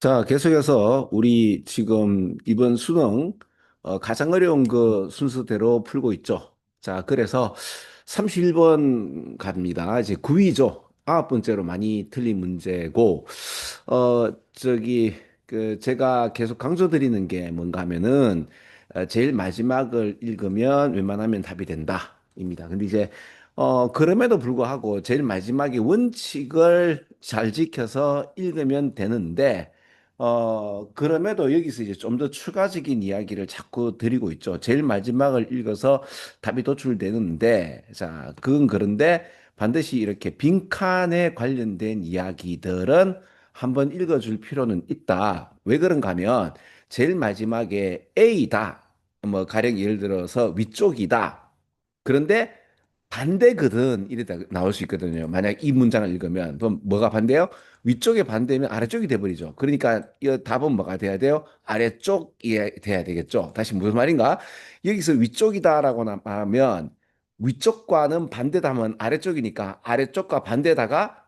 자, 계속해서 우리 지금 이번 수능 가장 어려운 그 순서대로 풀고 있죠. 자, 그래서 31번 갑니다. 이제 9위죠. 아홉 번째로 많이 틀린 문제고, 저기, 제가 계속 강조드리는 게 뭔가 하면은, 제일 마지막을 읽으면 웬만하면 답이 된다. 입니다. 근데 이제, 그럼에도 불구하고 제일 마지막에 원칙을 잘 지켜서 읽으면 되는데, 그럼에도 여기서 이제 좀 더 추가적인 이야기를 자꾸 드리고 있죠. 제일 마지막을 읽어서 답이 도출되는데, 자, 그건 그런데 반드시 이렇게 빈칸에 관련된 이야기들은 한번 읽어줄 필요는 있다. 왜 그런가 하면, 제일 마지막에 A다. 뭐, 가령 예를 들어서 위쪽이다. 그런데 반대거든 이랬다 나올 수 있거든요. 만약 이 문장을 읽으면 그럼 뭐가 반대요? 위쪽에 반대면 아래쪽이 돼버리죠. 그러니까 이 답은 뭐가 돼야 돼요? 아래쪽이 돼야 되겠죠. 다시 무슨 말인가? 여기서 위쪽이다라고 하면 위쪽과는 반대다 하면 아래쪽이니까 아래쪽과 반대다가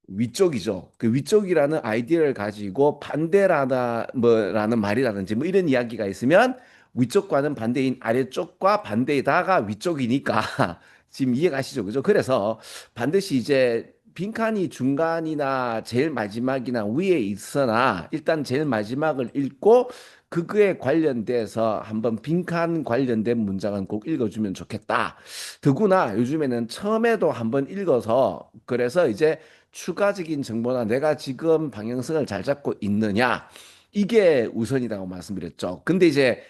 위쪽이죠. 그 위쪽이라는 아이디어를 가지고 반대라다 뭐라는 말이라든지 뭐 이런 이야기가 있으면 위쪽과는 반대인 아래쪽과 반대다가 위쪽이니까 지금 이해가시죠? 그죠? 그래서 반드시 이제 빈칸이 중간이나 제일 마지막이나 위에 있으나 일단 제일 마지막을 읽고 그거에 관련돼서 한번 빈칸 관련된 문장은 꼭 읽어주면 좋겠다. 더구나 요즘에는 처음에도 한번 읽어서 그래서 이제 추가적인 정보나 내가 지금 방향성을 잘 잡고 있느냐 이게 우선이라고 말씀드렸죠. 근데 이제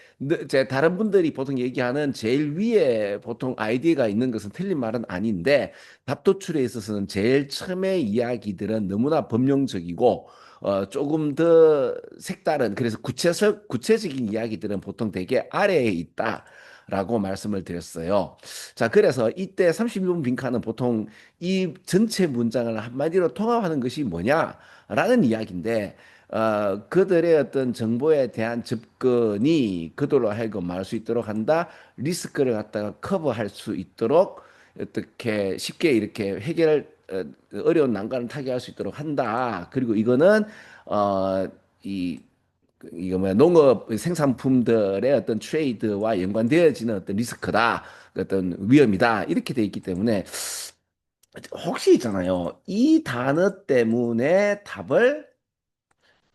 다른 분들이 보통 얘기하는 제일 위에 보통 아이디어가 있는 것은 틀린 말은 아닌데 답 도출에 있어서는 제일 처음에 이야기들은 너무나 범용적이고 조금 더 색다른 그래서 구체적인 이야기들은 보통 되게 아래에 있다. 라고 말씀을 드렸어요. 자, 그래서 이때 32분 빈칸은 보통 이 전체 문장을 한마디로 통합하는 것이 뭐냐라는 이야기인데 그들의 어떤 정보에 대한 접근이 그들로 하여금 말할 수 있도록 한다. 리스크를 갖다가 커버할 수 있도록 어떻게 쉽게 이렇게 어려운 난관을 타개할 수 있도록 한다. 그리고 이거는 어, 이 이거 뭐야 농업 생산품들의 어떤 트레이드와 연관되어지는 어떤 리스크다. 어떤 위험이다. 이렇게 돼 있기 때문에 혹시 있잖아요. 이 단어 때문에 답을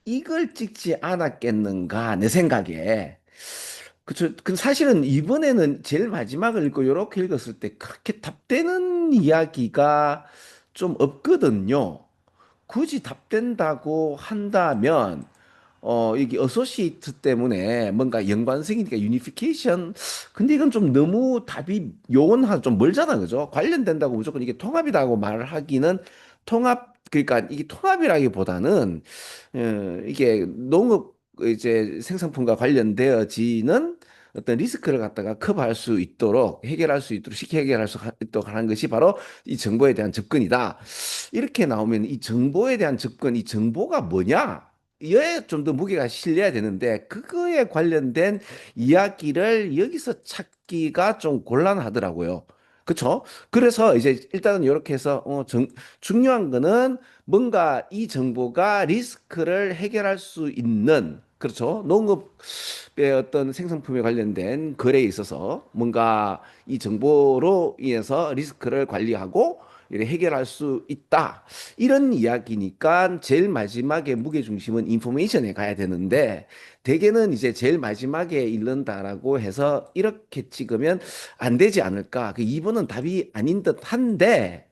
이걸 찍지 않았겠는가, 내 생각에. 그쵸. 그 사실은 이번에는 제일 마지막을 읽고 이렇게 읽었을 때 그렇게 답되는 이야기가 좀 없거든요. 굳이 답된다고 한다면 이게 어소시에이트 때문에 뭔가 연관성이니까 유니피케이션. 근데 이건 좀 너무 답이 요원하 좀 멀잖아, 그죠? 관련된다고 무조건 이게 통합이라고 말을 하기는 그러니까 이게 통합이라기보다는 이게 농업 이제 생산품과 관련되어지는 어떤 리스크를 갖다가 커버할 수 있도록 해결할 수 있도록 쉽게 해결할 수 있도록 하는 것이 바로 이 정보에 대한 접근이다. 이렇게 나오면 이 정보에 대한 접근, 이 정보가 뭐냐? 이에 좀 더 무게가 실려야 되는데 그거에 관련된 이야기를 여기서 찾기가 좀 곤란하더라고요. 그쵸? 그래서 이제 일단은 이렇게 해서 중요한 거는 뭔가 이 정보가 리스크를 해결할 수 있는 그렇죠. 농업의 어떤 생산품에 관련된 거래에 있어서 뭔가 이 정보로 인해서 리스크를 관리하고 이렇게 해결할 수 있다. 이런 이야기니까 제일 마지막에 무게중심은 인포메이션에 가야 되는데 대개는 이제 제일 마지막에 읽는다라고 해서 이렇게 찍으면 안 되지 않을까. 그 2번은 답이 아닌 듯 한데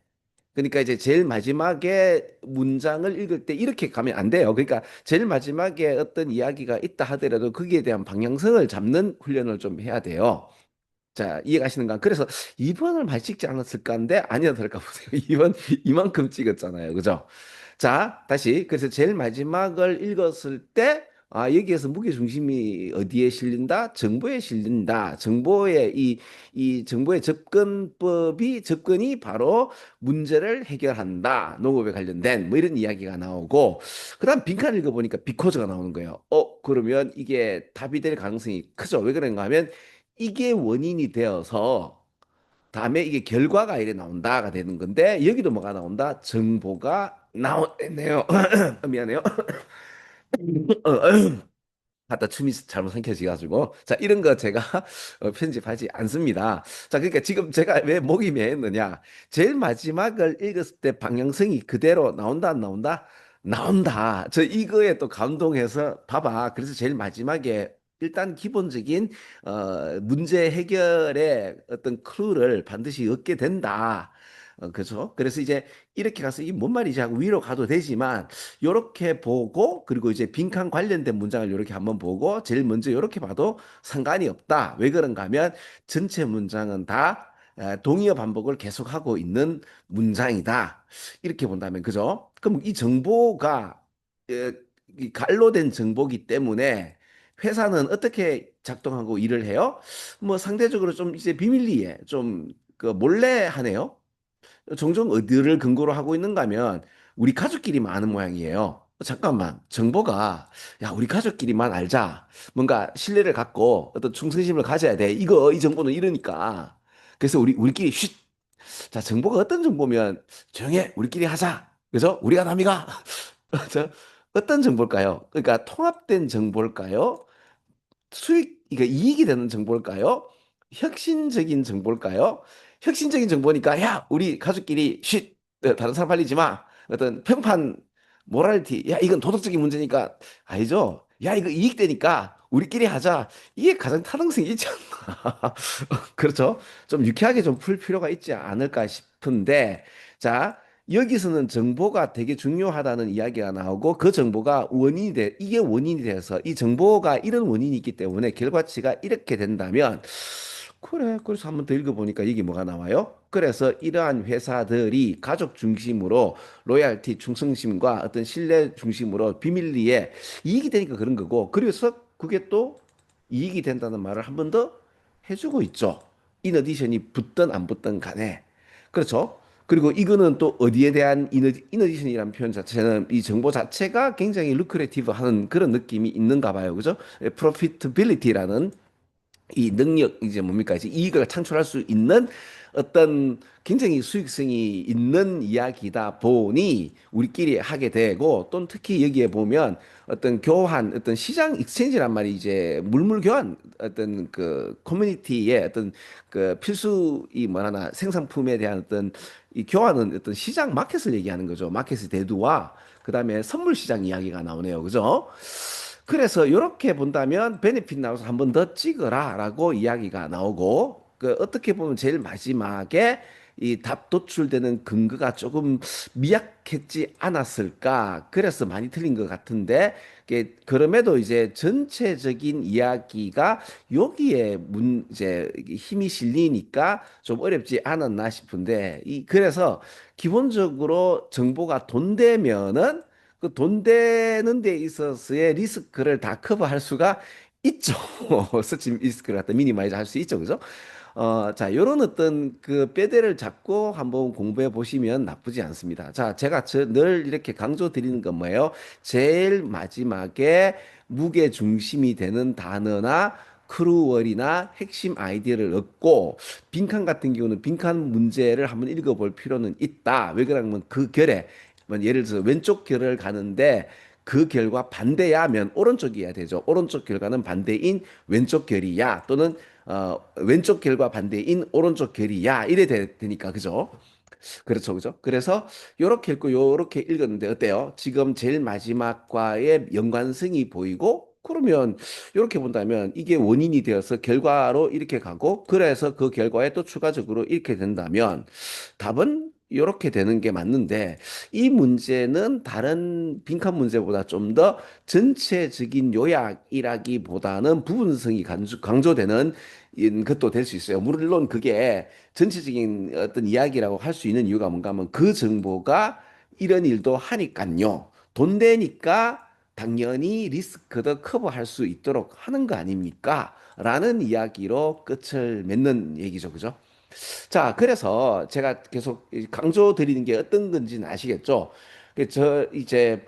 그러니까 이제 제일 마지막에 문장을 읽을 때 이렇게 가면 안 돼요. 그러니까 제일 마지막에 어떤 이야기가 있다 하더라도 거기에 대한 방향성을 잡는 훈련을 좀 해야 돼요. 자, 이해가시는가? 그래서 2번을 많이 찍지 않았을까 한데 아니었을까 보세요. 2번 이만큼 찍었잖아요. 그죠? 자, 다시. 그래서 제일 마지막을 읽었을 때 여기에서 무게 중심이 어디에 실린다? 정보에 실린다. 이 정보의 접근이 바로 문제를 해결한다. 농업에 관련된 뭐 이런 이야기가 나오고, 그다음 빈칸 읽어보니까 비코즈가 나오는 거예요. 그러면 이게 답이 될 가능성이 크죠. 왜 그런가 하면 이게 원인이 되어서 다음에 이게 결과가 이래 나온다가 되는 건데 여기도 뭐가 나온다? 정보가 나오네요. 미안해요. 갖다 춤이 잘못 삼켜져가지고 자 이런 거 제가 편집하지 않습니다. 자 그러니까 지금 제가 왜 목이 메했느냐 제일 마지막을 읽었을 때 방향성이 그대로 나온다 안 나온다 나온다. 저 이거에 또 감동해서 봐봐. 그래서 제일 마지막에 일단 기본적인 문제 해결의 어떤 클루를 반드시 얻게 된다. 그죠? 그래서 이제 이렇게 가서 이 뭔 말이지 하고 위로 가도 되지만 요렇게 보고 그리고 이제 빈칸 관련된 문장을 요렇게 한번 보고 제일 먼저 요렇게 봐도 상관이 없다. 왜 그런가 하면 전체 문장은 다 동의어 반복을 계속하고 있는 문장이다. 이렇게 본다면 그죠? 그럼 이 정보가 에, 이 갈로된 정보기 때문에 회사는 어떻게 작동하고 일을 해요? 뭐 상대적으로 좀 이제 비밀리에 좀 그 몰래 하네요. 종종 어디를 근거로 하고 있는가 하면 우리 가족끼리만 아는 모양이에요. 잠깐만, 정보가, 야, 우리 가족끼리만 알자. 뭔가 신뢰를 갖고 어떤 충성심을 가져야 돼. 이 정보는 이러니까. 그래서 우리끼리, 쉿! 자, 정보가 어떤 정보면 조용해. 우리끼리 하자. 그죠? 우리가 남이가. 저, 어떤 정보일까요? 그러니까 통합된 정보일까요? 그러니까 이익이 되는 정보일까요? 혁신적인 정보일까요? 혁신적인 정보니까, 야, 우리 가족끼리, 쉿! 다른 사람 팔리지 마. 어떤 평판, 모랄티, 야, 이건 도덕적인 문제니까, 아니죠? 야, 이거 이익되니까, 우리끼리 하자. 이게 가장 타당성이 있지 않나. 그렇죠? 좀 유쾌하게 좀 풀 필요가 있지 않을까 싶은데, 자, 여기서는 정보가 되게 중요하다는 이야기가 나오고 그 정보가 이게 원인이 돼서 이 정보가 이런 원인이 있기 때문에 결과치가 이렇게 된다면 그래, 그래서 한번 더 읽어보니까 이게 뭐가 나와요? 그래서 이러한 회사들이 가족 중심으로 로얄티 충성심과 어떤 신뢰 중심으로 비밀리에 이익이 되니까 그런 거고 그래서 그게 또 이익이 된다는 말을 한 번 더 해주고 있죠. 인어디션이 붙든 안 붙든 간에. 그렇죠? 그리고 이거는 또 어디에 대한 인어디션이라는 표현 자체는 이 정보 자체가 굉장히 루크레이티브 하는 그런 느낌이 있는가 봐요. 그죠? 프로피터빌리티라는 이 능력 이제 뭡니까 이제 이익을 창출할 수 있는 어떤 굉장히 수익성이 있는 이야기다 보니 우리끼리 하게 되고 또는 특히 여기에 보면 어떤 교환 어떤 시장 익스체인지란 말이 이제 물물 교환 어떤 그 커뮤니티의 어떤 그 필수 이 뭐라나 생산품에 대한 어떤 이 교환은 어떤 시장 마켓을 얘기하는 거죠. 마켓의 대두와 그다음에 선물 시장 이야기가 나오네요. 그죠? 그래서 이렇게 본다면 베네핏 나와서 한 번 더 찍어라라고 이야기가 나오고 그 어떻게 보면 제일 마지막에 이 답 도출되는 근거가 조금 미약했지 않았을까? 그래서 많이 틀린 것 같은데 그럼에도 이제 전체적인 이야기가 여기에 이제 힘이 실리니까 좀 어렵지 않았나 싶은데 그래서 기본적으로 정보가 돈 되면은 그 돈 되는 데 있어서의 리스크를 다 커버할 수가 있죠. 서치 리스크를 갖다 미니마이즈 할 수 있죠. 그죠? 자, 요런 어떤 그 뼈대를 잡고 한번 공부해 보시면 나쁘지 않습니다. 자, 제가 늘 이렇게 강조 드리는 건 뭐예요? 제일 마지막에 무게 중심이 되는 단어나 크루월이나 핵심 아이디어를 얻고 빈칸 같은 경우는 빈칸 문제를 한번 읽어볼 필요는 있다. 왜 그러냐면 그 결에 뭐 예를 들어서 왼쪽 결을 가는데 그 결과 반대야면 오른쪽이어야 되죠. 오른쪽 결과는 반대인 왼쪽 결이야. 또는 왼쪽 결과 반대인 오른쪽 결이야. 이래 되니까 그죠? 그렇죠, 그죠? 그래서 요렇게 읽고 요렇게 읽었는데 어때요? 지금 제일 마지막과의 연관성이 보이고 그러면 이렇게 본다면 이게 원인이 되어서 결과로 이렇게 가고 그래서 그 결과에 또 추가적으로 이렇게 된다면 답은 이렇게 되는 게 맞는데 이 문제는 다른 빈칸 문제보다 좀 더 전체적인 요약이라기보다는 부분성이 강조되는 것도 될 수 있어요. 물론 그게 전체적인 어떤 이야기라고 할 수 있는 이유가 뭔가 하면 그 정보가 이런 일도 하니까요. 돈 되니까 당연히 리스크도 커버할 수 있도록 하는 거 아닙니까? 라는 이야기로 끝을 맺는 얘기죠. 그죠? 자, 그래서 제가 계속 강조 드리는 게 어떤 건지는 아시겠죠? 저 이제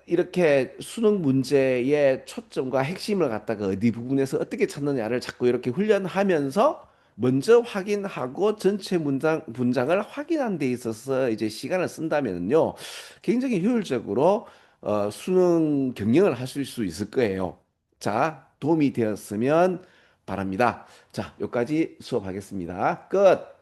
이렇게 수능 문제의 초점과 핵심을 갖다가 어디 부분에서 어떻게 찾느냐를 자꾸 이렇게 훈련하면서 먼저 확인하고 전체 문장을 확인한 데 있어서 이제 시간을 쓴다면요. 굉장히 효율적으로 수능 경영을 하실 수 있을 거예요. 자, 도움이 되었으면 바랍니다. 자, 여기까지 수업하겠습니다. 끝.